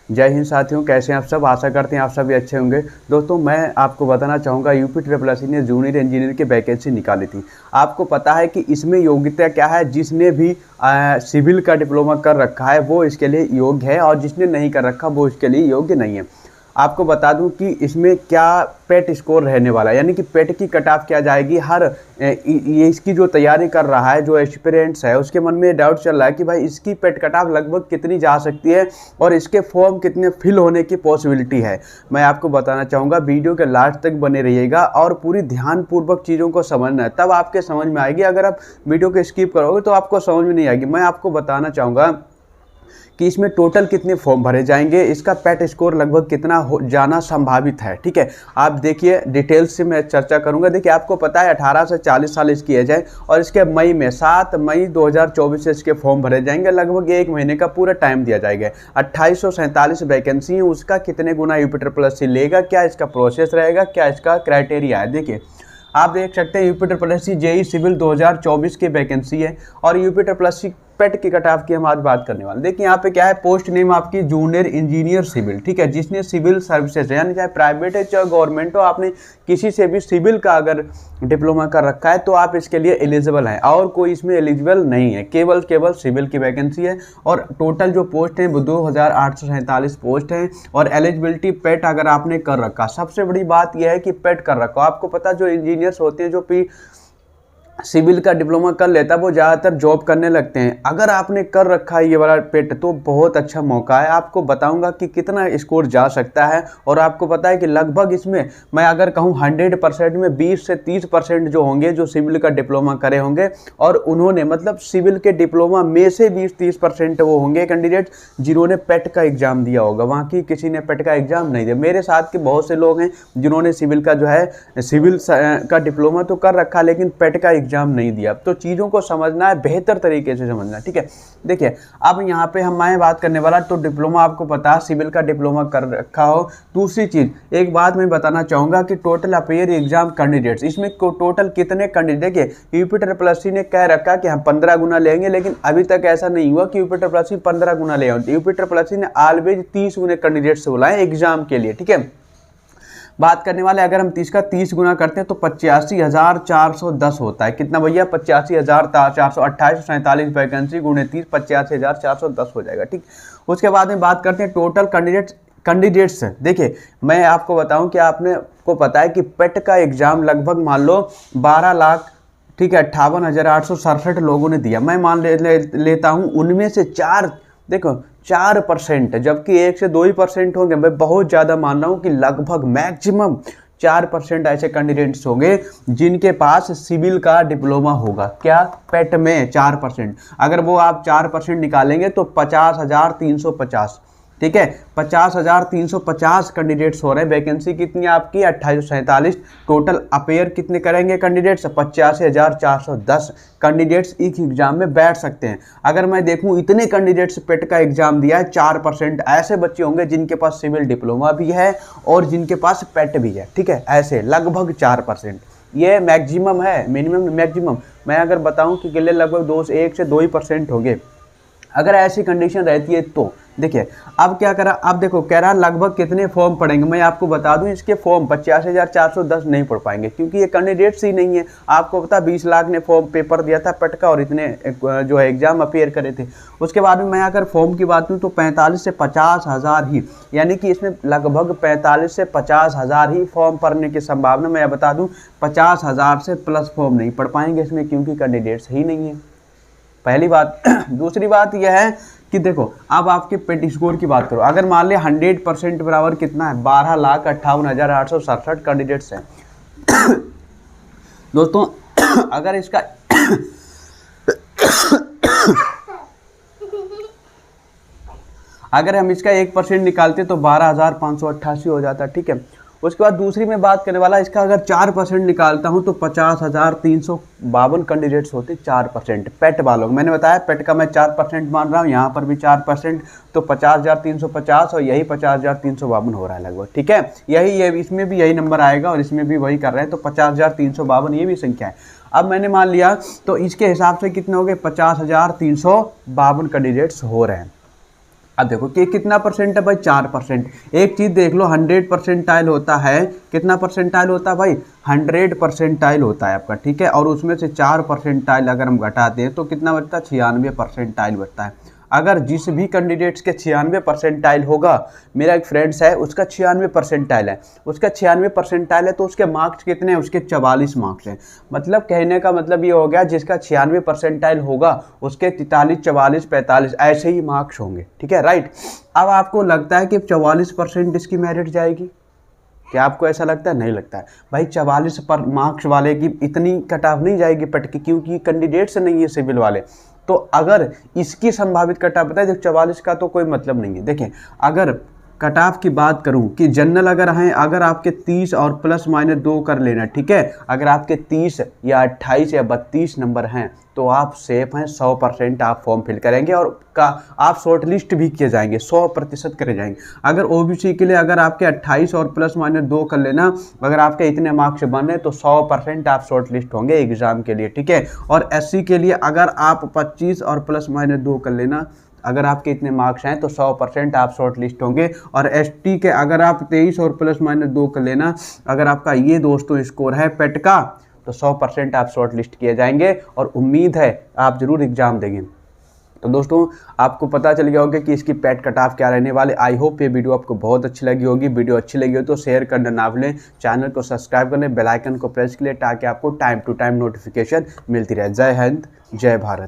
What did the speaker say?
जय हिंद साथियों, कैसे हैं आप सब। आशा करते हैं आप सभी अच्छे होंगे। दोस्तों, मैं आपको बताना चाहूँगा यूपी ट्रिपल एस ने जूनियर इंजीनियर की वैकेंसी निकाली थी। आपको पता है कि इसमें योग्यता क्या है। जिसने भी सिविल का डिप्लोमा कर रखा है वो इसके लिए योग्य है, और जिसने नहीं कर रखा वो इसके लिए योग्य नहीं है। आपको बता दूं कि इसमें क्या पेट स्कोर रहने वाला है, यानी कि पेट की कट ऑफ क्या जाएगी। हर ये इसकी जो तैयारी कर रहा है, जो एस्पिरेंट्स है, उसके मन में डाउट चल रहा है कि भाई इसकी पेट कट ऑफ लगभग कितनी जा सकती है और इसके फॉर्म कितने फिल होने की पॉसिबिलिटी है। मैं आपको बताना चाहूँगा, वीडियो के लास्ट तक बने रहिएगा और पूरी ध्यानपूर्वक चीज़ों को समझना है, तब आपके समझ में आएगी। अगर आप वीडियो को स्किप करोगे तो आपको समझ में नहीं आएगी। मैं आपको बताना चाहूँगा कि इसमें टोटल कितने फॉर्म भरे जाएंगे, इसका पेट स्कोर लगभग कितना हो जाना संभावित है। ठीक है, आप देखिए, डिटेल्स से मैं चर्चा करूंगा। देखिए, आपको पता है 18 से 40 साल इसकी एज है और इसके मई में 7 मई 2024 से इसके फॉर्म भरे जाएंगे। लगभग 1 महीने का पूरा टाइम दिया जाएगा। 2847 वैकेंसी है। उसका कितने गुना यूपी ट्रिपल एस लेगा, क्या इसका प्रोसेस रहेगा, क्या इसका क्राइटेरिया है। देखिए, आप देख सकते हैं UP triple S JE civil 2024 की वैकेंसी है और यूपी ट्रिपल एस पेट की कट ऑफ की हम आज बात करने वाले। देखिए, यहाँ पे क्या है, पोस्ट नेम आपकी जूनियर इंजीनियर सिविल। ठीक है, जिसने सिविल सर्विसेज है, यानी चाहे प्राइवेट है चाहे गवर्नमेंट हो, आपने किसी से भी सिविल का अगर डिप्लोमा कर रखा है तो आप इसके लिए एलिजिबल हैं। और कोई इसमें एलिजिबल नहीं है, केवल सिविल की वैकेंसी है। और टोटल जो पोस्ट है वो 2847 पोस्ट है। और एलिजिबिलिटी पेट अगर आपने कर रखा, सबसे बड़ी बात यह है कि पेट कर रखा। आपको पता, जो इंजीनियर्स होते हैं जो सिविल का डिप्लोमा कर लेता है वो ज़्यादातर जॉब करने लगते हैं। अगर आपने कर रखा है ये वाला पेट तो बहुत अच्छा मौका है। आपको बताऊंगा कि कितना स्कोर जा सकता है। और आपको पता है कि लगभग इसमें मैं अगर कहूँ 100% में 20 से 30% जो होंगे जो सिविल का डिप्लोमा करे होंगे, और उन्होंने मतलब सिविल के डिप्लोमा में से 20-30% वो होंगे कैंडिडेट जिन्होंने पेट का एग्ज़ाम दिया होगा। वहाँ की किसी ने पेट का एग्ज़ाम नहीं दिया। मेरे साथ के बहुत से लोग हैं जिन्होंने सिविल का जो है सिविल का डिप्लोमा तो कर रखा लेकिन पेट का एग्जाम नहीं दिया। तो चीज़ों को समझना है, बेहतर तरीके से समझना है। ठीक है, देखिए, अब यहाँ पे मैं बात करने वाला, तो डिप्लोमा आपको पता है सिविल का डिप्लोमा कर रखा हो। दूसरी चीज़, एक बात मैं बताना चाहूँगा कि टोटल अपेयर एग्जाम कैंडिडेट्स, इसमें टोटल कितने कैंडिडेट। देखिए, यूपी ट्रिपल एस ने कह रखा कि हम 15 गुना लेंगे, लेकिन अभी तक ऐसा नहीं हुआ कि यूपी ट्रिपल एस 15 गुना ले। यूपी ट्रिपल एस ने ऑलवेज 30 गुने कैंडिडेट्स बुलाए एग्जाम के लिए। ठीक है, बात करने वाले, अगर हम 30 का 30 गुना करते हैं तो 85,410 होता है। कितना भैया, 85,400, 2847 वैकेंसी गुणे 30, 85,410 हो जाएगा। ठीक, उसके बाद में बात करते हैं टोटल कैंडिडेट्स। देखिए, मैं आपको बताऊं कि आपने को पता है कि पेट का एग्जाम लगभग मान लो 12 लाख, ठीक है, 58,867 लोगों ने दिया। मैं मान लेता हूं उनमें से 4%, जबकि 1 से 2% होंगे। मैं बहुत ज़्यादा मान रहा हूँ कि लगभग मैक्सिमम 4% ऐसे कैंडिडेट्स होंगे जिनके पास सिविल का डिप्लोमा होगा। क्या, पेट में 4%। अगर वो आप 4% निकालेंगे तो 50,350। ठीक है, 50,350 कैंडिडेट्स हो रहे हैं। वैकेंसी कितनी है आपकी, 2847। टोटल अपेयर कितने करेंगे कैंडिडेट्स, 85,410 कैंडिडेट्स एक एग्जाम में बैठ सकते हैं। अगर मैं देखूं, इतने कैंडिडेट्स पेट का एग्जाम दिया है, 4% ऐसे बच्चे होंगे जिनके पास सिविल डिप्लोमा भी है और जिनके पास पेट भी है। ठीक है, ऐसे लगभग 4%। ये मैक्सिमम है, मिनिमम मैक्सिमम मैं अगर बताऊं कि लगभग 1 से 2% होंगे। अगर ऐसी कंडीशन रहती है तो देखिए, अब क्या करा, अब देखो कह रहा लगभग कितने फॉर्म पड़ेंगे। मैं आपको बता दूं, इसके फॉर्म 85,410 नहीं पढ़ पाएंगे क्योंकि ये कैंडिडेट्स ही नहीं है। आपको पता 20 लाख ने फॉर्म पेपर दिया था पेट का और इतने जो है एग्जाम अपेयर करे थे। उसके बाद में मैं अगर फॉर्म की बात करूँ तो 45 से 50 हज़ार ही, यानी कि इसमें लगभग 45 से 50 हज़ार ही फॉर्म भरने की संभावना। मैं बता दूँ 50,000 से प्लस फॉर्म नहीं पढ़ पाएंगे इसमें, क्योंकि कैंडिडेट्स ही नहीं है, पहली बात। दूसरी बात यह है कि देखो, अब आपके पेट स्कोर की बात करो। अगर मान लिया 100% बराबर कितना है, 12,58,867 कैंडिडेट्स हैं। दोस्तों, अगर इसका अगर हम इसका 1% निकालते तो 12,588 हो जाता। ठीक है, उसके बाद दूसरी में बात करने वाला, इसका अगर 4% निकालता हूं तो 50,352 कैंडिडेट्स होते 4% पेट वालों। मैंने बताया पेट का मैं 4% मान रहा हूं, यहाँ पर भी 4%, तो 50,350 और यही 50,352 हो रहा है लगभग। ठीक है, ये इसमें भी यही नंबर आएगा और इसमें भी वही कर रहे हैं, तो 50,352 ये भी संख्या है। अब मैंने मान लिया तो इसके हिसाब से कितने हो गए, 50,352 कैंडिडेट्स हो रहे हैं। अब देखो कि कितना परसेंट है भाई, 4%। एक चीज़ देख लो, 100 परसेंटाइल होता है, कितना परसेंटाइल होता है भाई, 100 परसेंटाइल होता है आपका, ठीक है। और उसमें से 4 परसेंटाइल अगर हम घटाते हैं तो कितना बचता है, 96 परसेंटाइल बचता है। अगर जिस भी कैंडिडेट्स के 96 परसेंटाइल होगा, मेरा एक फ्रेंड्स है उसका 96 परसेंटाइल है, उसका 96 परसेंटाइल है तो उसके मार्क्स कितने हैं, उसके 44 मार्क्स हैं। मतलब कहने का मतलब ये हो गया, जिसका 96 परसेंटाइल होगा उसके 43, 44, 45 ऐसे ही मार्क्स होंगे, ठीक है, राइट। अब आपको लगता है कि 44% इसकी मेरिट जाएगी, क्या आपको ऐसा लगता है? नहीं लगता है भाई। 44 पर मार्क्स वाले की इतनी कट ऑफ नहीं जाएगी पटके, क्योंकि कैंडिडेट्स नहीं है सिविल वाले। तो अगर इसकी संभावित कट ऑफ बताए, 44 का तो कोई मतलब नहीं है। देखें, अगर कट ऑफ की बात करूं कि जनरल अगर हैं, अगर आपके 30 और प्लस माइनस 2 कर लेना, ठीक है, अगर आपके 30 या 28 या 32 नंबर हैं तो आप सेफ हैं, 100% आप फॉर्म फिल करेंगे और आप शॉर्ट लिस्ट भी किए जाएंगे, 100% करे जाएंगे। अगर ओबीसी के लिए अगर आपके 28 और प्लस माइनस 2 कर लेना, अगर आपके इतने मार्क्स बन रहे तो 100% आप शॉर्ट लिस्ट होंगे एग्जाम के लिए, ठीक है। और एससी के लिए अगर आप 25 और प्लस माइनस 2 कर लेना, अगर आपके इतने मार्क्स हैं तो 100% आप शॉर्ट लिस्ट होंगे। और एसटी के अगर आप 23 और प्लस माइनस 2 कर लेना, अगर आपका ये दोस्तों स्कोर है पेट का, तो 100% आप शॉर्ट लिस्ट किए जाएंगे और उम्मीद है आप जरूर एग्जाम देंगे। तो दोस्तों आपको पता चल गया होगा कि इसकी पेट कट ऑफ क्या रहने वाले। आई होप ये वीडियो आपको बहुत अच्छी लगी होगी। वीडियो अच्छी लगी हो तो शेयर करना ना भूलें, चैनल को सब्सक्राइब कर लें, बेल आइकन को प्रेस कर लें ताकि आपको टाइम टू टाइम नोटिफिकेशन मिलती रहे। जय हिंद, जय भारत।